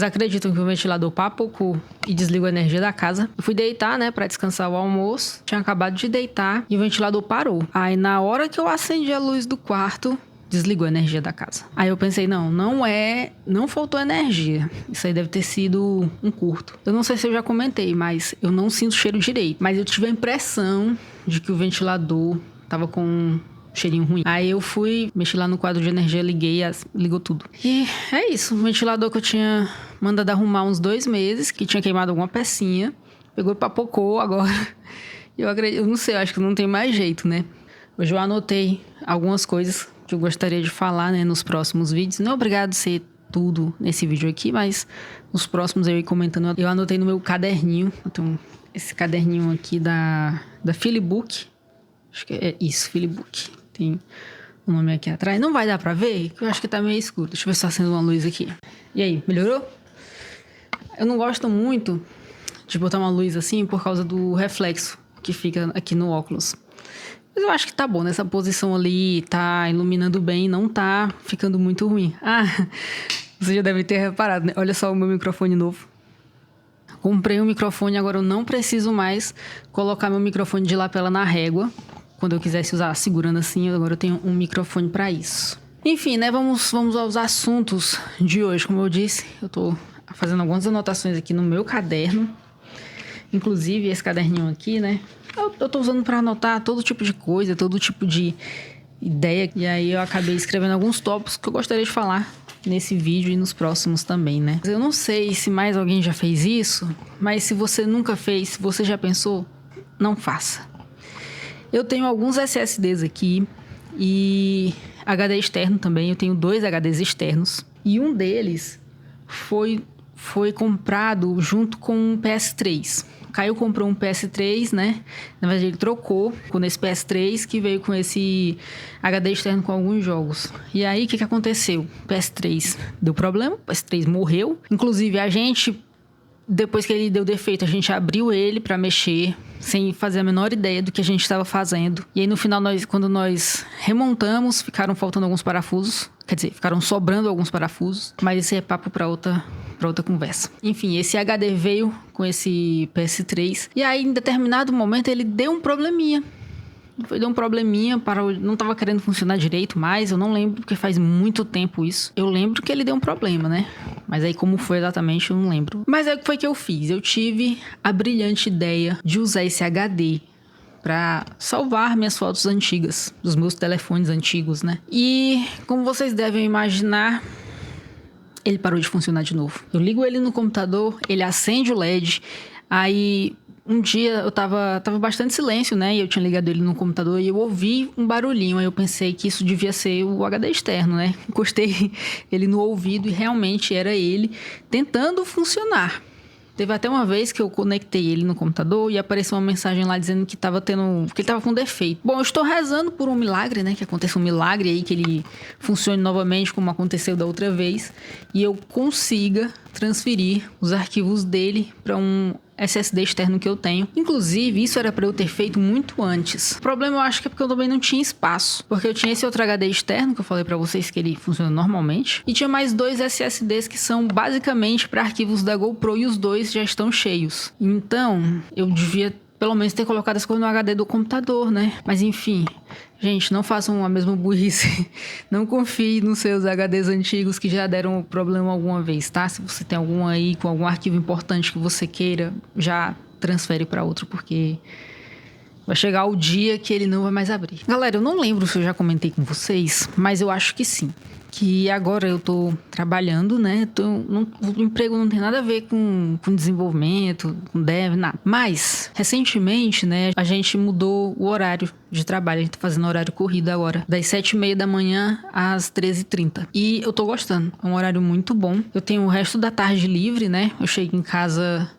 Vocês acreditam que o ventilador papocou e desligou a energia da casa? Eu fui deitar, né, pra descansar o almoço. Tinha acabado de deitar e o ventilador parou. Aí na hora que eu acendi a luz do quarto, desligou a energia da casa. Aí eu pensei, não faltou energia. Isso aí deve ter sido um curto. Eu não sei se eu já comentei, mas eu não sinto cheiro direito. Mas eu tive a impressão de que o ventilador tava com um cheirinho ruim. Aí eu fui, mexi lá no quadro de energia, ligou tudo. E é isso, um ventilador que eu tinha mandado arrumar uns 2 meses, que tinha queimado alguma pecinha, pegou e papocou agora. Eu não sei, eu acho que não tem mais jeito, né? Hoje eu anotei algumas coisas que eu gostaria de falar, né, nos próximos vídeos. Não é obrigado a ser tudo nesse vídeo aqui, mas nos próximos eu ia comentando. Eu anotei no meu caderninho, então esse caderninho aqui da Philibook. Acho que é isso, Philibook. Tem o nome aqui atrás. Não vai dar pra ver? Eu acho que tá meio escuro. Deixa eu ver se tá acendo uma luz aqui. E aí, melhorou? Eu não gosto muito de botar uma luz assim por causa do reflexo que fica aqui no óculos. Mas eu acho que tá bom. Nessa posição ali, tá iluminando bem, não tá ficando muito ruim. Ah, você já deve ter reparado, né? Olha só o meu microfone novo. Comprei um microfone, agora eu não preciso mais colocar meu microfone de lapela na régua. Quando eu quisesse usar segurando assim, agora eu tenho um microfone para isso. Enfim, né? Vamos aos assuntos de hoje. Como eu disse, eu tô fazendo algumas anotações aqui no meu caderno. Inclusive, esse caderninho aqui, né? Eu tô usando para anotar todo tipo de coisa, todo tipo de ideia. E aí eu acabei escrevendo alguns tópicos que eu gostaria de falar nesse vídeo e nos próximos também, né? Eu não sei se mais alguém já fez isso, mas se você nunca fez, se você já pensou, não faça. Eu tenho alguns SSDs aqui e HD externo também. Eu tenho 2 HDs externos e um deles foi comprado junto com um PS3. Caio comprou um PS3, né? Na verdade, ele trocou com esse PS3 que veio com esse HD externo com alguns jogos. E aí, o que aconteceu? O PS3 deu problema, o PS3 morreu. Inclusive, depois que ele deu defeito, a gente abriu ele pra mexer, sem fazer a menor ideia do que a gente estava fazendo. E aí, no final, quando nós remontamos, ficaram faltando alguns parafusos. Quer dizer, ficaram sobrando alguns parafusos. Mas esse é papo pra outra conversa. Enfim, esse HD veio com esse PS3. E aí, em determinado momento, ele deu um probleminha. Não tava querendo funcionar direito mais. Eu não lembro, porque faz muito tempo isso. Eu lembro que ele deu um problema, né? Mas aí, como foi exatamente, eu não lembro. Mas aí, o que foi que eu fiz? Eu tive a brilhante ideia de usar esse HD para salvar minhas fotos antigas, dos meus telefones antigos, né? E, como vocês devem imaginar, ele parou de funcionar de novo. Eu ligo ele no computador, ele acende o LED. Aí, um dia eu tava bastante silêncio, né? E eu tinha ligado ele no computador e eu ouvi um barulhinho. Aí eu pensei que isso devia ser o HD externo, né? Encostei ele no ouvido e realmente era ele tentando funcionar. Teve até uma vez que eu conectei ele no computador e apareceu uma mensagem lá dizendo que ele tava com defeito. Bom, eu estou rezando por um milagre, né? Que aconteça um milagre aí, que ele funcione novamente como aconteceu da outra vez. E eu consiga transferir os arquivos dele para um SSD externo que eu tenho. Inclusive, isso era para eu ter feito muito antes. O problema eu acho que é porque eu também não tinha espaço. Porque eu tinha esse outro HD externo, que eu falei para vocês que ele funciona normalmente. E tinha mais 2 SSDs que são basicamente para arquivos da GoPro e os 2 já estão cheios. Então, eu devia pelo menos ter colocado as coisas no HD do computador, né? Mas enfim, gente, não façam a mesma burrice. Não confie nos seus HDs antigos que já deram problema alguma vez, tá? Se você tem algum aí com algum arquivo importante que você queira, já transfere para outro, porque vai chegar o dia que ele não vai mais abrir. Galera, eu não lembro se eu já comentei com vocês, mas eu acho que sim. Que agora eu tô trabalhando, né? O emprego não tem nada a ver com desenvolvimento, com dev, nada. Mas, recentemente, né, a gente mudou o horário de trabalho. A gente tá fazendo horário corrido agora, das 7h30 da manhã às 13h30. E eu tô gostando. É um horário muito bom. Eu tenho o resto da tarde livre, né? Eu chego em casa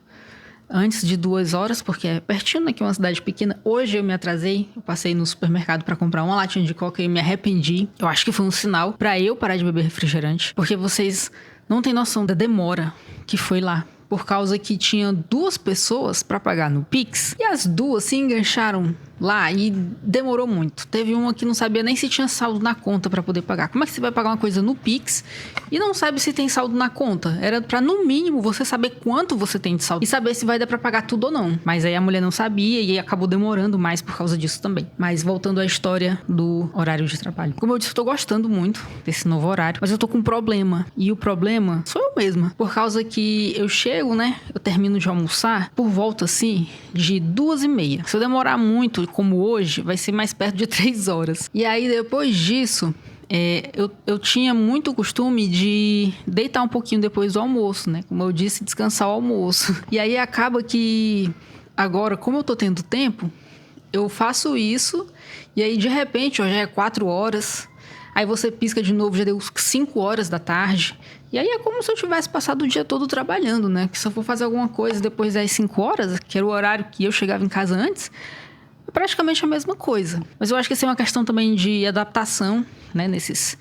antes de 2 horas, porque é pertinho, né, que é uma cidade pequena. Hoje eu me atrasei, eu passei no supermercado pra comprar uma latinha de coca e me arrependi. Eu acho que foi um sinal pra eu parar de beber refrigerante, porque vocês não têm noção da demora que foi lá. Por causa que tinha 2 pessoas pra pagar no Pix, e as 2 se engancharam lá e demorou muito. Teve uma que não sabia nem se tinha saldo na conta pra poder pagar. Como é que você vai pagar uma coisa no Pix e não sabe se tem saldo na conta? Era pra, no mínimo, você saber quanto você tem de saldo e saber se vai dar pra pagar tudo ou não. Mas aí a mulher não sabia e acabou demorando mais por causa disso também. Mas voltando à história do horário de trabalho. Como eu disse, eu tô gostando muito desse novo horário, mas eu tô com um problema. E o problema sou eu mesma. Por causa que eu chego, né? Eu termino de almoçar por volta, assim, de 2h30. Se eu demorar muito, como hoje, vai ser mais perto de 3 horas. E aí, depois disso, eu tinha muito costume de deitar um pouquinho depois do almoço, né? Como eu disse, descansar o almoço. E aí, acaba que agora, como eu tô tendo tempo, eu faço isso e aí, de repente, ó, já é 4 horas. Aí você pisca de novo, já deu 5 horas da tarde. E aí é como se eu tivesse passado o dia todo trabalhando, né? Que se eu for fazer alguma coisa depois das 5 horas, que era o horário que eu chegava em casa antes, é praticamente a mesma coisa. Mas eu acho que isso é uma questão também de adaptação, né? Nesses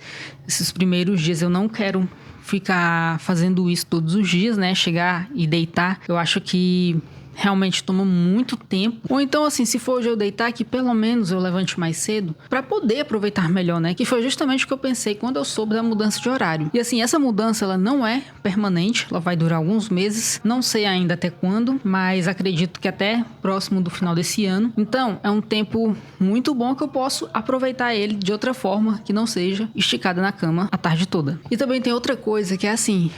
primeiros dias. Eu não quero ficar fazendo isso todos os dias, né? Chegar e deitar. Eu acho que realmente toma muito tempo. Ou então, assim, se for hoje eu deitar, que pelo menos eu levante mais cedo pra poder aproveitar melhor, né? Que foi justamente o que eu pensei quando eu soube da mudança de horário. E assim, essa mudança, ela não é permanente, ela vai durar alguns meses, não sei ainda até quando, mas acredito que até próximo do final desse ano. Então, é um tempo muito bom que eu posso aproveitar ele de outra forma que não seja esticada na cama a tarde toda. E também tem outra coisa que é assim,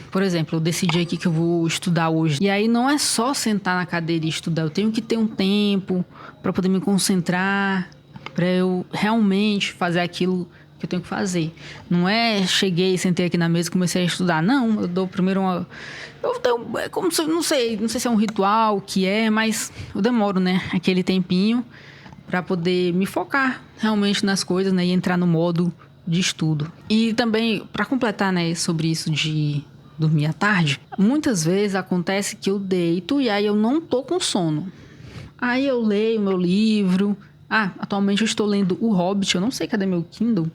por exemplo, eu decidi aqui que eu vou estudar hoje. E aí não é só sentar na cadeira e estudar, eu tenho que ter um tempo para poder me concentrar, para eu realmente fazer aquilo que eu tenho que fazer. Não é cheguei, sentei aqui na mesa e comecei a estudar. Não, eu dou primeiro uma... é como se, não sei se é um ritual, o que é, mas eu demoro, né, aquele tempinho para poder me focar realmente nas coisas, né, e entrar no modo de estudo. E também, para completar, né, sobre isso de dormir à tarde, muitas vezes acontece que eu deito e aí eu não tô com sono. Aí eu leio meu livro. Atualmente eu estou lendo O Hobbit, eu não sei cadê meu Kindle,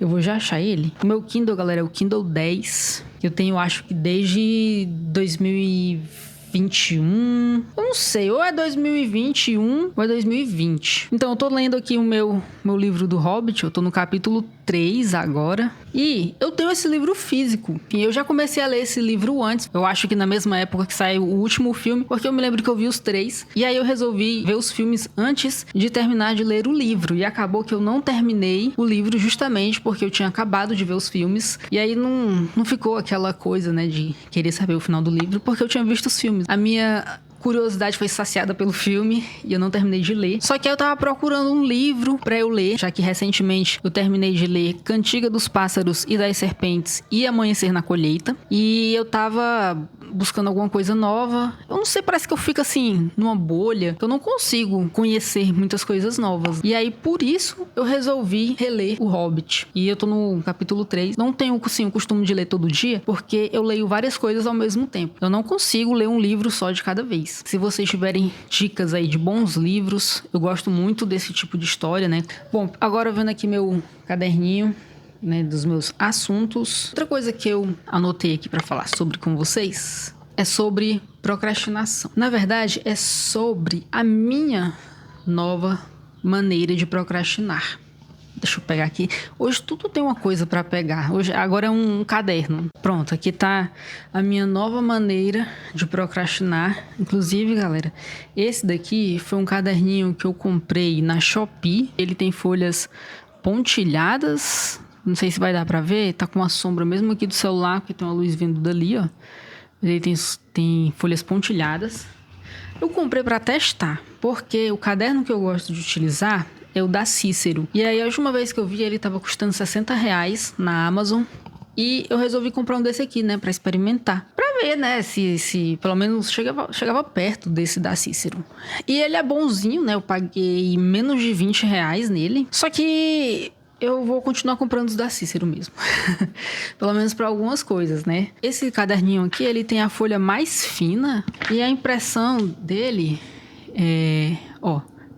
eu vou já achar ele. O meu Kindle, galera, é o Kindle 10, que eu tenho, acho que desde 2021, eu não sei, ou é 2021 ou é 2020. Então eu tô lendo aqui o meu livro do Hobbit, eu tô no capítulo 3 agora. E eu tenho esse livro físico. E eu já comecei a ler esse livro antes. Eu acho que na mesma época que saiu o último filme, porque eu me lembro que eu vi os 3. E aí eu resolvi ver os filmes antes de terminar de ler o livro. E acabou que eu não terminei o livro justamente porque eu tinha acabado de ver os filmes. E aí não ficou aquela coisa, né, de querer saber o final do livro, porque eu tinha visto os filmes. A minha curiosidade foi saciada pelo filme e eu não terminei de ler. Só que aí eu tava procurando um livro pra eu ler, já que recentemente eu terminei de ler Cantiga dos Pássaros e das Serpentes e Amanhecer na Colheita. E eu tava buscando alguma coisa nova. Eu não sei, parece que eu fico assim, numa bolha, que eu não consigo conhecer muitas coisas novas. E aí, por isso, eu resolvi reler O Hobbit. E eu tô no capítulo 3. Não tenho, assim, o costume de ler todo dia, porque eu leio várias coisas ao mesmo tempo. Eu não consigo ler um livro só de cada vez. Se vocês tiverem dicas aí de bons livros, eu gosto muito desse tipo de história, né? Bom, agora vendo aqui meu caderninho, né, dos meus assuntos. Outra coisa que eu anotei aqui para falar sobre com vocês é sobre procrastinação. Na verdade, é sobre a minha nova maneira de procrastinar. Deixa eu pegar aqui. Hoje tudo tem uma coisa para pegar. Agora é um caderno. Pronto, aqui tá a minha nova maneira de procrastinar. Inclusive, galera, esse daqui foi um caderninho que eu comprei na Shopee. Ele tem folhas pontilhadas. Não sei se vai dar pra ver. Tá com uma sombra mesmo aqui do celular, porque tem uma luz vindo dali, ó. Ele tem folhas pontilhadas. Eu comprei pra testar, porque o caderno que eu gosto de utilizar é o da Cícero. E aí, a última vez que eu vi, ele tava custando R$60 na Amazon. E eu resolvi comprar um desse aqui, né, pra experimentar. Pra ver, né, se pelo menos chegava perto desse da Cícero. E ele é bonzinho, né, eu paguei menos de R$20 nele. Só que eu vou continuar comprando os da Cícero mesmo. Pelo menos para algumas coisas, né? Esse caderninho aqui, ele tem a folha mais fina e a impressão dele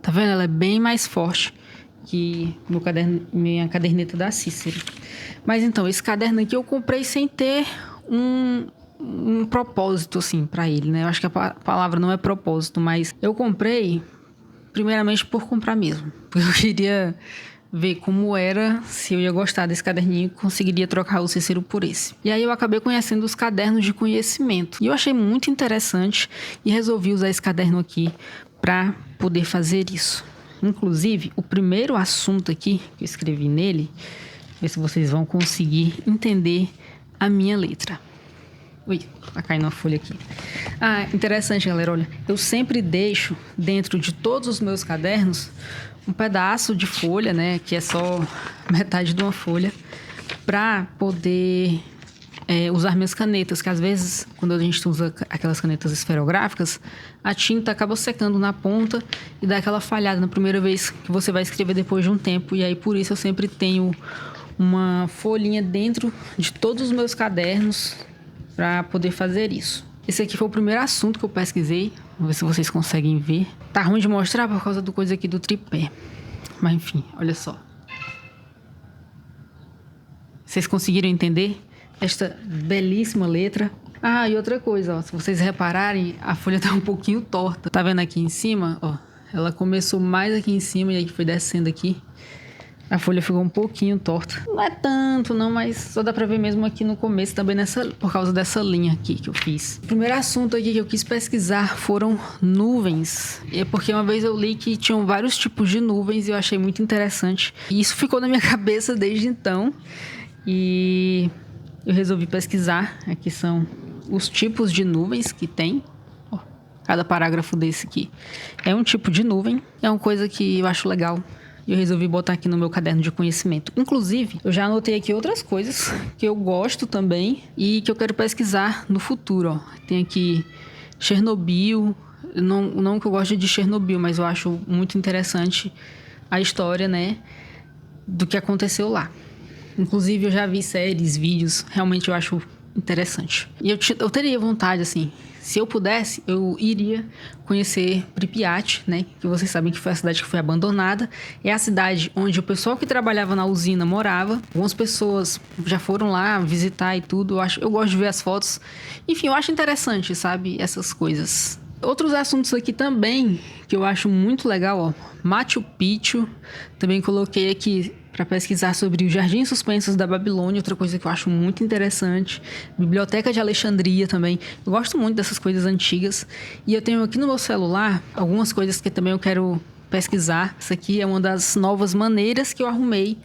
tá vendo? Ela é bem mais forte que minha caderneta da Cícero. Mas então, esse caderno aqui eu comprei sem ter um propósito, assim, para ele, né? Eu acho que a palavra não é propósito, mas eu comprei primeiramente por comprar mesmo. Porque eu queria ver como era, se eu ia gostar desse caderninho e conseguiria trocar o Cícero por esse. E aí eu acabei conhecendo os cadernos de conhecimento. E eu achei muito interessante e resolvi usar esse caderno aqui para poder fazer isso. Inclusive, o primeiro assunto aqui que eu escrevi nele, ver se vocês vão conseguir entender a minha letra. Ui, tá caindo uma folha aqui. Interessante, galera, olha. Eu sempre deixo dentro de todos os meus cadernos um pedaço de folha, né? Que é só metade de uma folha, para poder usar minhas canetas. Que às vezes, quando a gente usa aquelas canetas esferográficas, a tinta acaba secando na ponta e dá aquela falhada na primeira vez que você vai escrever depois de um tempo. E aí, por isso, eu sempre tenho uma folhinha dentro de todos os meus cadernos para poder fazer isso. Esse aqui foi o primeiro assunto que eu pesquisei. Vamos ver se vocês conseguem ver. Tá ruim de mostrar por causa do coisa aqui do tripé. Mas enfim, olha só. Vocês conseguiram entender esta belíssima letra? E outra coisa, ó, se vocês repararem, a folha tá um pouquinho torta. Tá vendo aqui em cima? Ó, ela começou mais aqui em cima e aí foi descendo aqui. A folha ficou um pouquinho torta. Não é tanto, não, mas só dá pra ver mesmo aqui no começo, também por causa dessa linha aqui que eu fiz. O primeiro assunto aqui que eu quis pesquisar foram nuvens. É porque uma vez eu li que tinham vários tipos de nuvens e eu achei muito interessante. E isso ficou na minha cabeça desde então. E eu resolvi pesquisar. Aqui são os tipos de nuvens que tem. Cada parágrafo desse aqui é um tipo de nuvem. É uma coisa que eu acho legal. E eu resolvi botar aqui no meu caderno de conhecimento. Inclusive, eu já anotei aqui outras coisas que eu gosto também e que eu quero pesquisar no futuro. Ó. Tem aqui Chernobyl. Não que eu goste de Chernobyl, mas eu acho muito interessante a história, né, do que aconteceu lá. Inclusive, eu já vi séries, vídeos. Realmente eu acho interessante. E eu teria vontade, assim, se eu pudesse, eu iria conhecer Pripyat, né? Que vocês sabem que foi a cidade que foi abandonada. É a cidade onde o pessoal que trabalhava na usina morava. Algumas pessoas já foram lá visitar e tudo. Eu gosto de ver as fotos. Enfim, eu acho interessante, sabe? Essas coisas. Outros assuntos aqui também que eu acho muito legal, ó. Machu Picchu. Também coloquei aqui para pesquisar sobre os Jardins Suspensos da Babilônia, outra coisa que eu acho muito interessante. Biblioteca de Alexandria também. Eu gosto muito dessas coisas antigas. E eu tenho aqui no meu celular algumas coisas que também eu quero pesquisar. Isso aqui é uma das novas maneiras que eu arrumei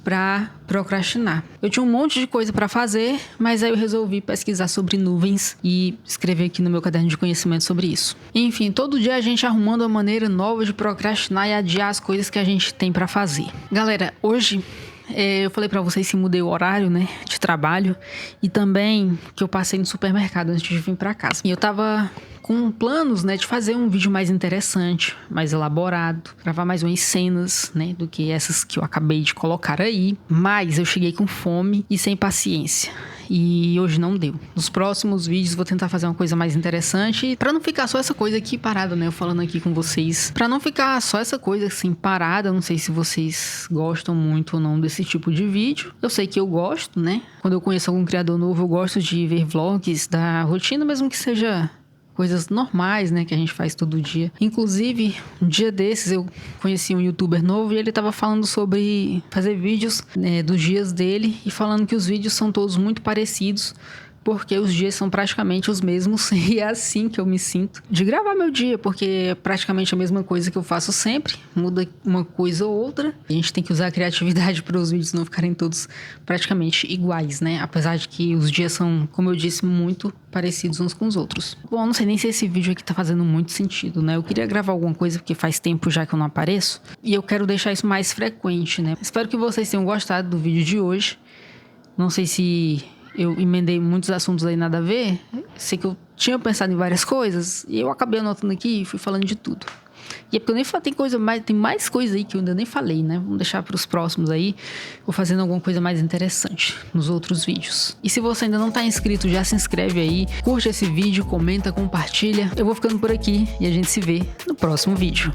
para procrastinar. Eu tinha um monte de coisa para fazer, mas aí eu resolvi pesquisar sobre nuvens e escrever aqui no meu caderno de conhecimento sobre isso. Enfim, todo dia a gente arrumando uma maneira nova de procrastinar e adiar as coisas que a gente tem para fazer. Galera, hoje eu falei para vocês que mudei o horário, né, de trabalho e também que eu passei no supermercado antes de vir para casa. E eu tava com planos, né, de fazer um vídeo mais interessante, mais elaborado, gravar mais umas cenas, né, do que essas que eu acabei de colocar aí. Mas eu cheguei com fome e sem paciência. E hoje não deu. Nos próximos vídeos vou tentar fazer uma coisa mais interessante para não ficar só essa coisa aqui parada, né? Eu falando aqui com vocês. Para não ficar só essa coisa assim parada. Não sei se vocês gostam muito ou não desse tipo de vídeo. Eu sei que eu gosto, né? Quando eu conheço algum criador novo, eu gosto de ver vlogs da rotina, mesmo que seja coisas normais, né, que a gente faz todo dia. Inclusive, um dia desses eu conheci um youtuber novo e ele tava falando sobre fazer vídeos, né, dos dias dele e falando que os vídeos são todos muito parecidos, porque os dias são praticamente os mesmos e é assim que eu me sinto de gravar meu dia, porque é praticamente a mesma coisa que eu faço sempre, muda uma coisa ou outra. A gente tem que usar a criatividade para os vídeos não ficarem todos praticamente iguais, né? Apesar de que os dias são, como eu disse, muito parecidos uns com os outros. Bom, eu não sei nem se esse vídeo aqui tá fazendo muito sentido, né? Eu queria gravar alguma coisa porque faz tempo já que eu não apareço e eu quero deixar isso mais frequente, né? Espero que vocês tenham gostado do vídeo de hoje. Não sei se eu emendei muitos assuntos aí nada a ver. Sei que eu tinha pensado em várias coisas e eu acabei anotando aqui e fui falando de tudo. E é porque eu nem falei, tem mais coisa aí que eu ainda nem falei, né? Vamos deixar para os próximos aí. Vou fazendo alguma coisa mais interessante nos outros vídeos. E se você ainda não tá inscrito, já se inscreve aí. Curte esse vídeo, comenta, compartilha. Eu vou ficando por aqui e a gente se vê no próximo vídeo.